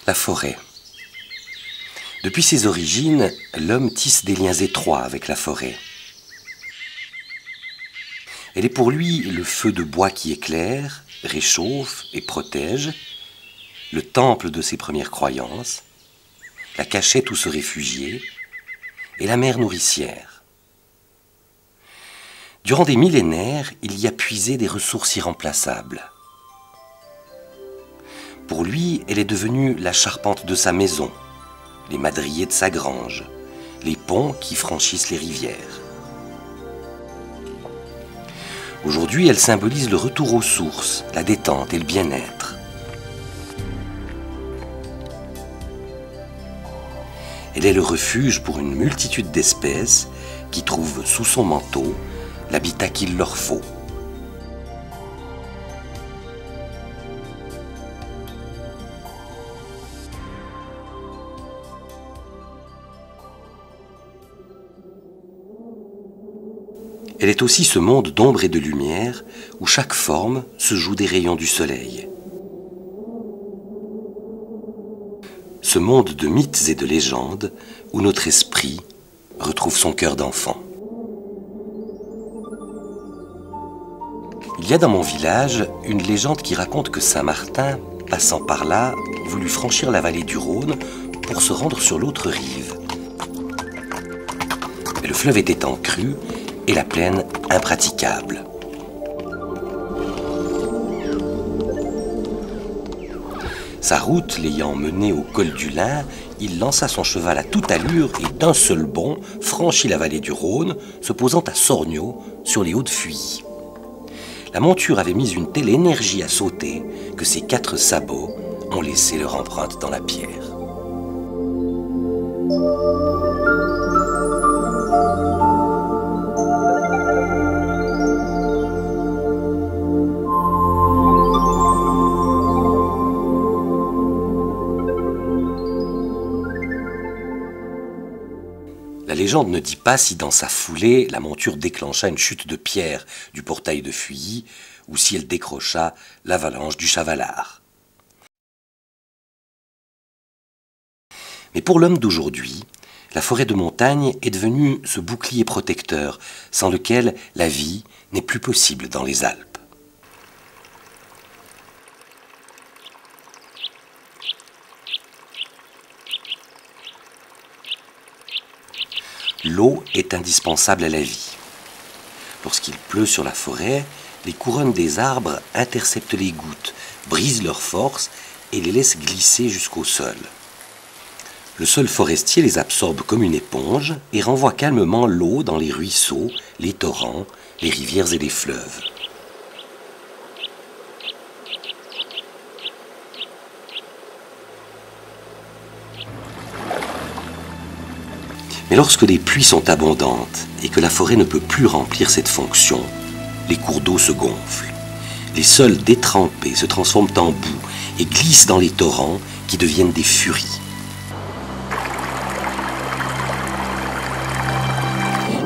La forêt. Depuis ses origines, l'homme tisse des liens étroits avec la forêt. Elle est pour lui le feu de bois qui éclaire, réchauffe et protège, le temple de ses premières croyances, la cachette où se réfugier et la mère nourricière. Durant des millénaires, il y a puisé des ressources irremplaçables. Pour lui, elle est devenue la charpente de sa maison, les madriers de sa grange, les ponts qui franchissent les rivières. Aujourd'hui, elle symbolise le retour aux sources, la détente et le bien-être. Elle est le refuge pour une multitude d'espèces qui trouvent sous son manteau l'habitat qu'il leur faut. Elle est aussi ce monde d'ombre et de lumière où chaque forme se joue des rayons du soleil. Ce monde de mythes et de légendes où notre esprit retrouve son cœur d'enfant. Il y a dans mon village une légende qui raconte que Saint Martin, passant par là, voulut franchir la vallée du Rhône pour se rendre sur l'autre rive. Mais le fleuve était en crue et la plaine impraticable. Sa route l'ayant mené au col du Lin, il lança son cheval à toute allure et d'un seul bond franchit la vallée du Rhône, se posant à Sorgnaud sur les Hauts-de-Fuilly. La monture avait mis une telle énergie à sauter que ses 4 sabots ont laissé leur empreinte dans la pierre. La légende ne dit pas si dans sa foulée, la monture déclencha une chute de pierre du portail de Fuilly ou si elle décrocha l'avalanche du Chavalard. Mais pour l'homme d'aujourd'hui, la forêt de montagne est devenue ce bouclier protecteur sans lequel la vie n'est plus possible dans les Alpes. L'eau est indispensable à la vie. Lorsqu'il pleut sur la forêt, les couronnes des arbres interceptent les gouttes, brisent leur force et les laissent glisser jusqu'au sol. Le sol forestier les absorbe comme une éponge et renvoie calmement l'eau dans les ruisseaux, les torrents, les rivières et les fleuves. Mais lorsque les pluies sont abondantes et que la forêt ne peut plus remplir cette fonction, les cours d'eau se gonflent. Les sols détrempés se transforment en boue et glissent dans les torrents qui deviennent des furies.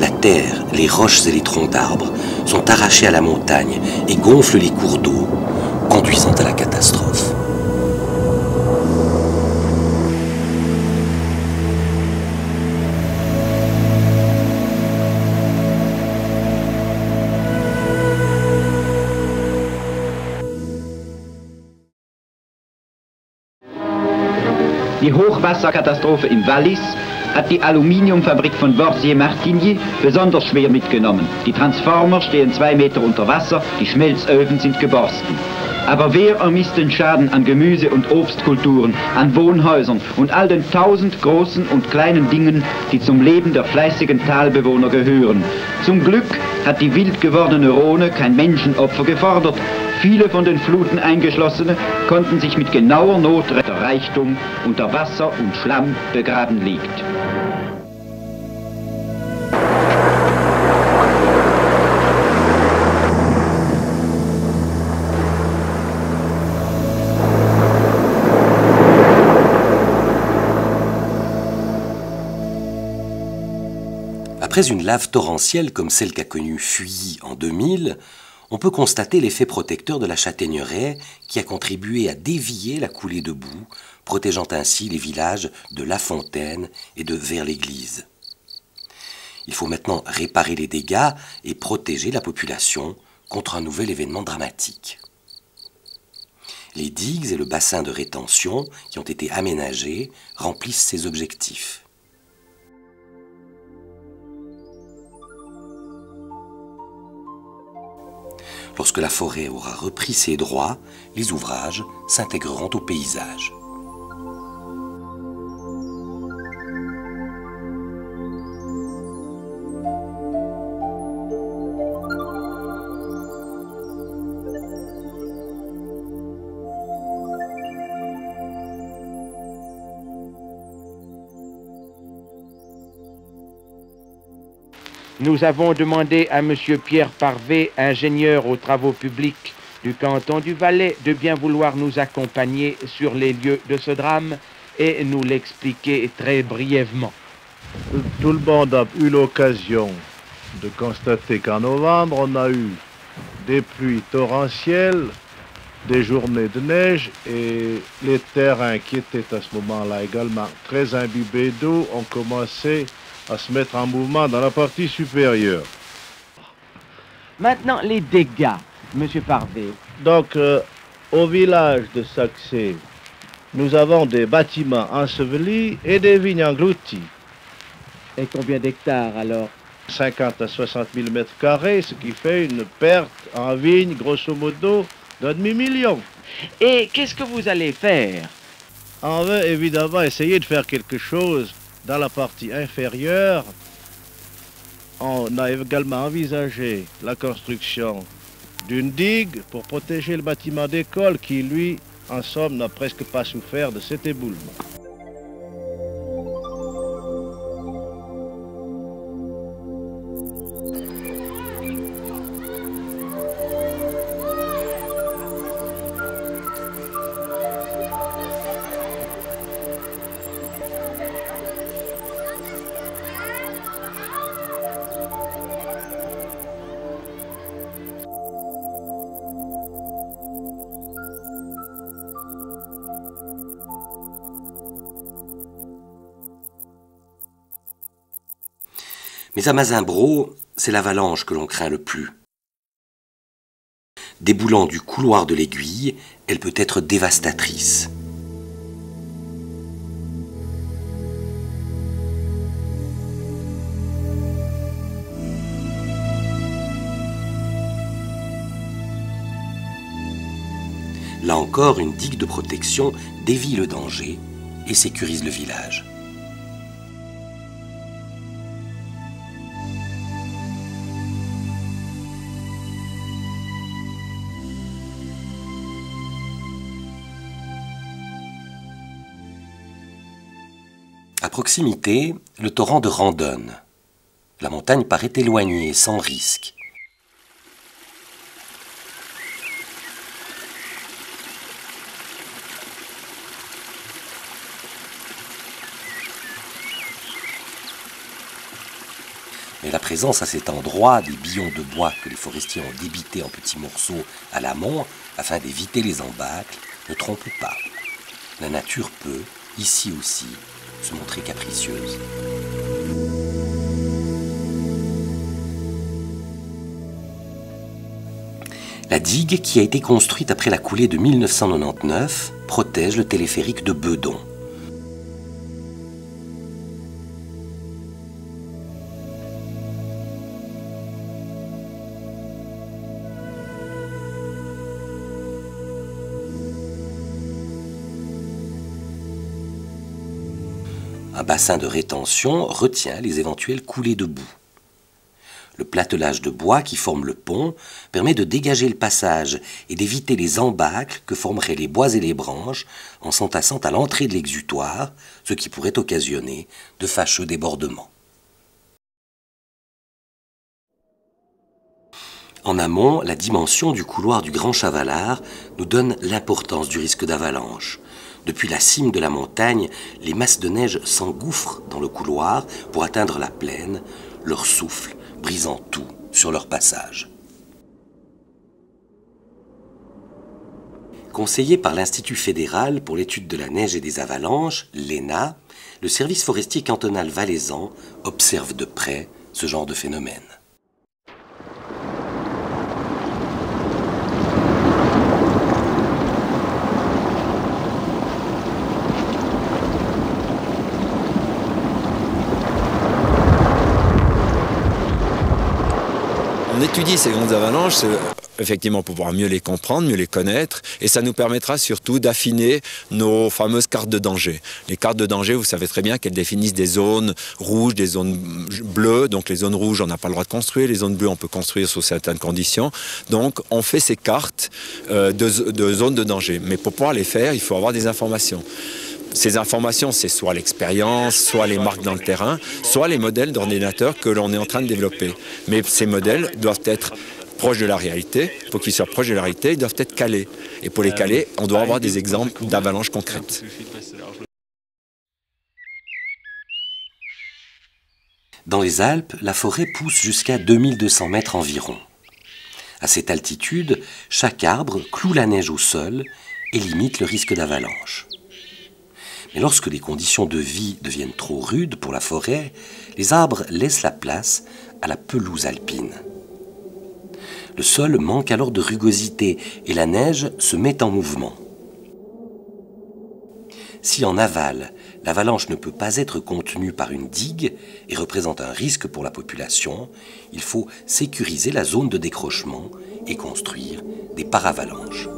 La terre, les roches et les troncs d'arbres sont arrachés à la montagne et gonflent les cours d'eau, conduisant à la catastrophe. Die Hochwasserkatastrophe im Wallis hat die Aluminiumfabrik von Borsier-Martigny besonders schwer mitgenommen. Die Transformer stehen 2 Meter unter Wasser, die Schmelzöfen sind geborsten. Aber wer ermisst den Schaden an Gemüse- und Obstkulturen, an Wohnhäusern und all den 1000 großen und kleinen Dingen, die zum Leben der fleißigen Talbewohner gehören? Zum Glück hat die wild gewordene Rhone kein Menschenopfer gefordert. Viele von den Fluten Eingeschlossene konnten sich mit genauer Not retten, der Reichtum unter Wasser und Schlamm begraben liegt. Après une lave torrentielle comme celle qu'a connue Fuilly en 2000, on peut constater l'effet protecteur de la châtaigneraie qui a contribué à dévier la coulée de boue, protégeant ainsi les villages de La Fontaine et de Vers-l'Église. Il faut maintenant réparer les dégâts et protéger la population contre un nouvel événement dramatique. Les digues et le bassin de rétention qui ont été aménagés remplissent ces objectifs. Lorsque la forêt aura repris ses droits, les ouvrages s'intégreront au paysage. Nous avons demandé à M. Pierre Parvé, ingénieur aux travaux publics du canton du Valais, de bien vouloir nous accompagner sur les lieux de ce drame et nous l'expliquer très brièvement. Tout le monde a eu l'occasion de constater qu'en novembre, on a eu des pluies torrentielles, des journées de neige et les terrains qui étaient à ce moment-là également très imbibés d'eau ont commencé à se mettre en mouvement dans la partie supérieure. Maintenant, les dégâts, M. Parvé. Donc, au village de Saxé, nous avons des bâtiments ensevelis et des vignes englouties. Et combien d'hectares alors? 50 à 60 000 mètres carrés, ce qui fait une perte en vignes, grosso modo, d'un demi-million. Et qu'est-ce que vous allez faire? On veut évidemment essayer de faire quelque chose dans la partie inférieure. On a également envisagé la construction d'une digue pour protéger le bâtiment d'école qui, lui, en somme, n'a presque pas souffert de cet éboulement. Mais à Mazimbro, c'est l'avalanche que l'on craint le plus. Déboulant du couloir de l'Aiguille, elle peut être dévastatrice. Là encore, une digue de protection dévie le danger et sécurise le village. À proximité, le torrent de Randonne. La montagne paraît éloignée, sans risque. Mais la présence à cet endroit des billons de bois que les forestiers ont débités en petits morceaux à l'amont afin d'éviter les embâcles ne trompe pas. La nature peut, ici aussi, se montrer capricieuse. La digue, qui a été construite après la coulée de 1999, protège le téléphérique de Bedon. Un bassin de rétention retient les éventuelles coulées de boue. Le platelage de bois qui forme le pont permet de dégager le passage et d'éviter les embâcles que formeraient les bois et les branches en s'entassant à l'entrée de l'exutoire, ce qui pourrait occasionner de fâcheux débordements. En amont, la dimension du couloir du Grand Chavalard nous donne l'importance du risque d'avalanche. Depuis la cime de la montagne, les masses de neige s'engouffrent dans le couloir pour atteindre la plaine, leur souffle brisant tout sur leur passage. Conseillé par l'Institut fédéral pour l'étude de la neige et des avalanches, l'ENA, le service forestier cantonal valaisan observe de près ce genre de phénomène. On étudie ces grandes avalanches, effectivement pour pouvoir mieux les comprendre, mieux les connaître, et ça nous permettra surtout d'affiner nos fameuses cartes de danger. Les cartes de danger, vous savez très bien qu'elles définissent des zones rouges, des zones bleues. Donc les zones rouges, on n'a pas le droit de construire, les zones bleues, on peut construire sous certaines conditions. Donc on fait ces cartes de zones de danger. Mais pour pouvoir les faire, il faut avoir des informations. Ces informations, c'est soit l'expérience, soit les marques dans le terrain, soit les modèles d'ordinateur que l'on est en train de développer. Mais ces modèles doivent être proches de la réalité. Pour qu'ils soient proches de la réalité, ils doivent être calés. Et pour les caler, on doit avoir des exemples d'avalanches concrètes. Dans les Alpes, la forêt pousse jusqu'à 2200 mètres environ. À cette altitude, chaque arbre cloue la neige au sol et limite le risque d'avalanche. Mais lorsque les conditions de vie deviennent trop rudes pour la forêt, les arbres laissent la place à la pelouse alpine. Le sol manque alors de rugosité et la neige se met en mouvement. Si en aval, l'avalanche ne peut pas être contenue par une digue et représente un risque pour la population, il faut sécuriser la zone de décrochement et construire des paravalanches.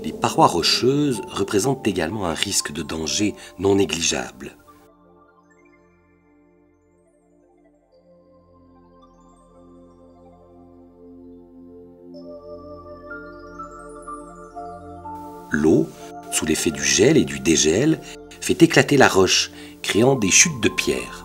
Les parois rocheuses représentent également un risque de danger non négligeable. L'eau, sous l'effet du gel et du dégel, fait éclater la roche, créant des chutes de pierre.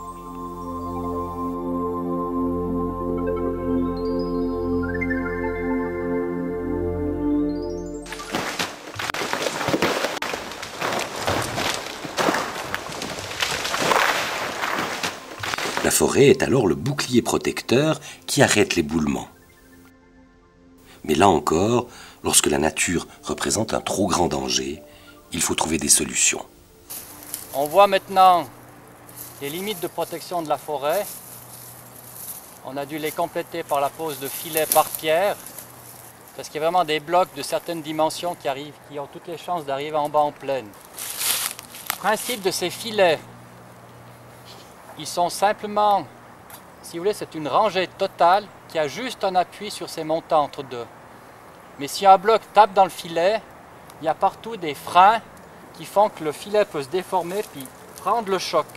La forêt est alors le bouclier protecteur qui arrête l'éboulement. Mais là encore, lorsque la nature représente un trop grand danger, il faut trouver des solutions. On voit maintenant les limites de protection de la forêt. On a dû les compléter par la pose de filets par pierre, parce qu'il y a vraiment des blocs de certaines dimensions qui ont toutes les chances d'arriver en bas en plaine. Le principe de ces filets, ils sont simplement, si vous voulez, c'est une rangée totale qui a juste un appui sur ces montants entre deux. Mais si un bloc tape dans le filet, il y a partout des freins qui font que le filet peut se déformer puis prendre le choc.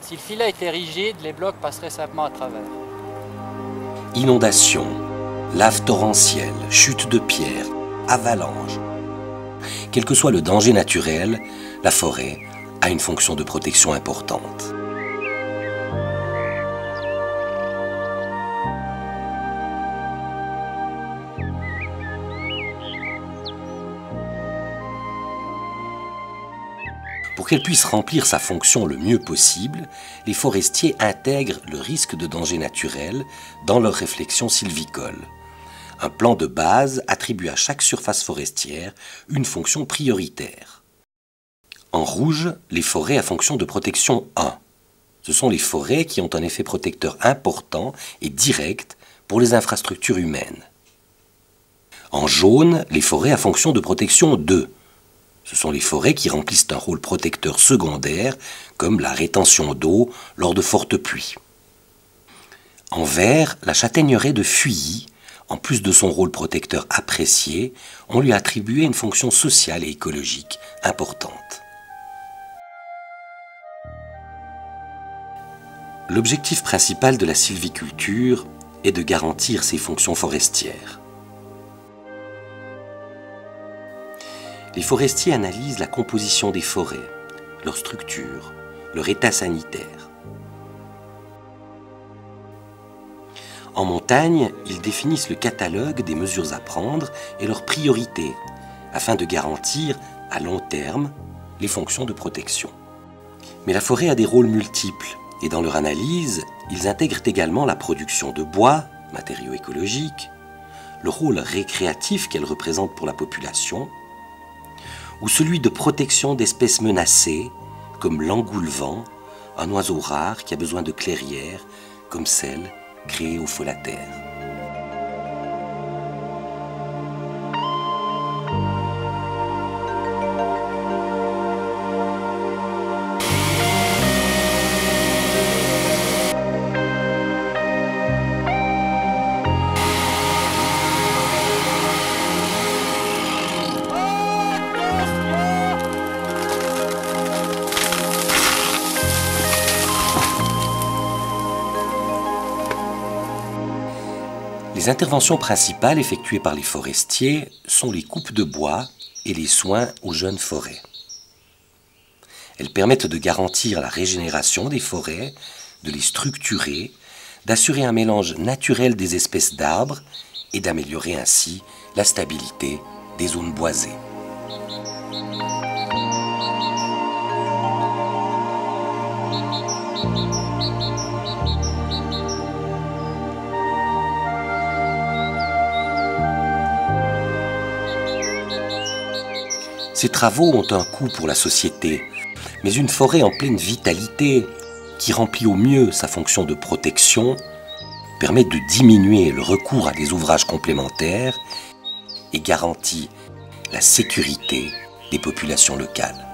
Si le filet était rigide, les blocs passeraient simplement à travers. Inondations, laves torrentielles, chutes de pierres, avalanches. Quel que soit le danger naturel, la forêt a une fonction de protection importante. Pour qu'elle puisse remplir sa fonction le mieux possible, les forestiers intègrent le risque de danger naturel dans leur réflexion sylvicole. Un plan de base attribue à chaque surface forestière une fonction prioritaire. En rouge, les forêts à fonction de protection 1. Ce sont les forêts qui ont un effet protecteur important et direct pour les infrastructures humaines. En jaune, les forêts à fonction de protection 2. Ce sont les forêts qui remplissent un rôle protecteur secondaire, comme la rétention d'eau lors de fortes pluies. En vert, la châtaigneraie de Fuilly, en plus de son rôle protecteur apprécié, on lui a attribué une fonction sociale et écologique importante. L'objectif principal de la sylviculture est de garantir ses fonctions forestières. Les forestiers analysent la composition des forêts, leur structure, leur état sanitaire. En montagne, ils définissent le catalogue des mesures à prendre et leurs priorités, afin de garantir, à long terme, les fonctions de protection. Mais la forêt a des rôles multiples, et dans leur analyse, ils intègrent également la production de bois, matériaux écologiques, le rôle récréatif qu'elle représente pour la population, ou celui de protection d'espèces menacées, comme l'engoulevent, un oiseau rare qui a besoin de clairières, comme celle créée au Folataire. Les interventions principales effectuées par les forestiers sont les coupes de bois et les soins aux jeunes forêts. Elles permettent de garantir la régénération des forêts, de les structurer, d'assurer un mélange naturel des espèces d'arbres et d'améliorer ainsi la stabilité des zones boisées. Ces travaux ont un coût pour la société, mais une forêt en pleine vitalité, qui remplit au mieux sa fonction de protection, permet de diminuer le recours à des ouvrages complémentaires et garantit la sécurité des populations locales.